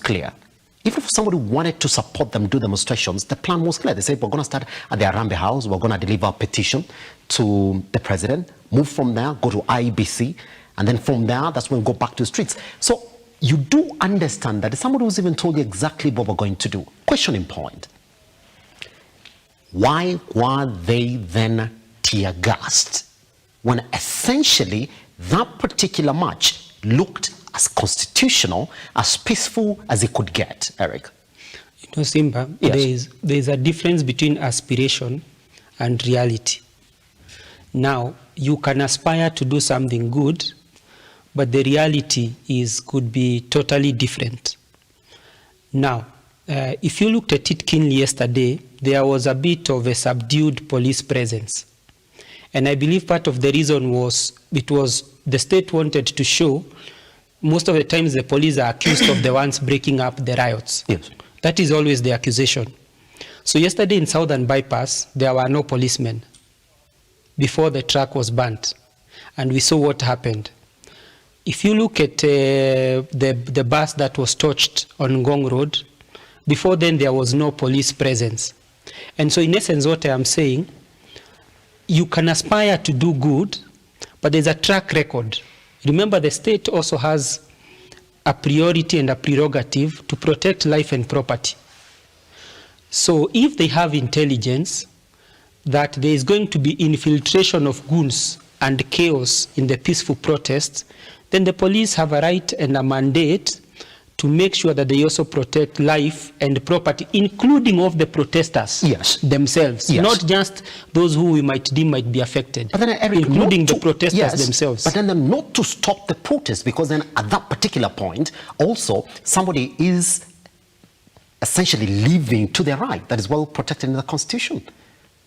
clear. Even if somebody wanted to support them, do demonstrations, the plan was clear. They said, we're going to start at the Arambe House, we're going to deliver a petition to the president, move from there, go to IEBC, and then from there, that's when we go back to the streets. So you do understand that somebody who's even told you exactly what we're going to do. Questioning point. Why were they then tear-gassed when essentially that particular march looked as constitutional, as peaceful as it could get, Eric? You know, Simba, yes, there's a difference between aspiration and reality. Now, you can aspire to do something good, but the reality could be totally different. Now, if you looked at it keenly yesterday, there was a bit of a subdued police presence. And I believe part of the reason was the state wanted to show most of the times the police are accused of the ones breaking up the riots. Yes. That is always the accusation. So yesterday in Southern Bypass, there were no policemen before the truck was burnt. And we saw what happened. If you look at the bus that was torched on Ngong Road, before then there was no police presence. And so in essence what I am saying, you can aspire to do good, but there's a track record. Remember, the state also has a priority and a prerogative to protect life and property. So if they have intelligence that there is going to be infiltration of goons and chaos in the peaceful protests, then the police have a right and a mandate to make sure that they also protect life and property, including of the protesters themselves, not just those who we might deem might be affected, but then, Eric, including the protesters themselves. But then not to stop the protest, because then at that particular point, also somebody is essentially living to their right that is well protected in the Constitution.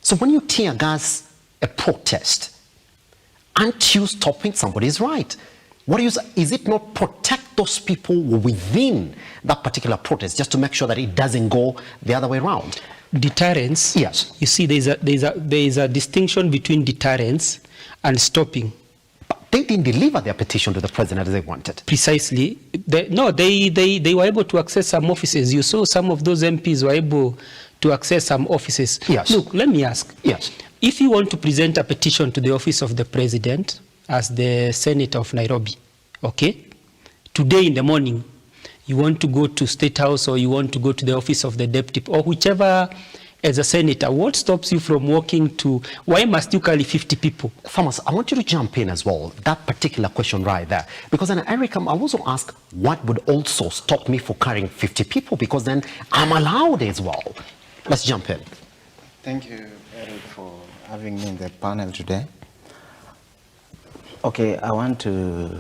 So when you tear gas a protest, aren't you stopping somebody's right? What is it not protect those people within that particular protest, just to make sure that it doesn't go the other way around? Deterrence. Yes. You see, there is a distinction between deterrence and stopping. But they didn't deliver their petition to the president as they wanted. Precisely. They were able to access some offices. You saw some of those MPs were able to access some offices. Yes. Look, let me ask. Yes. If you want to present a petition to the office of the president as the Senate of Nairobi, okay, today in the morning, you want to go to State House or you want to go to the office of the deputy or whichever, as a senator, what stops you from walking to, why must you carry 50 people? Thomas, I want you to jump in as well, that particular question right there. Because then, Eric, I also ask, what would also stop me for carrying 50 people? Because then I'm allowed as well. Let's jump in. Thank you, Eric, for having me in the panel today. Okay, I want to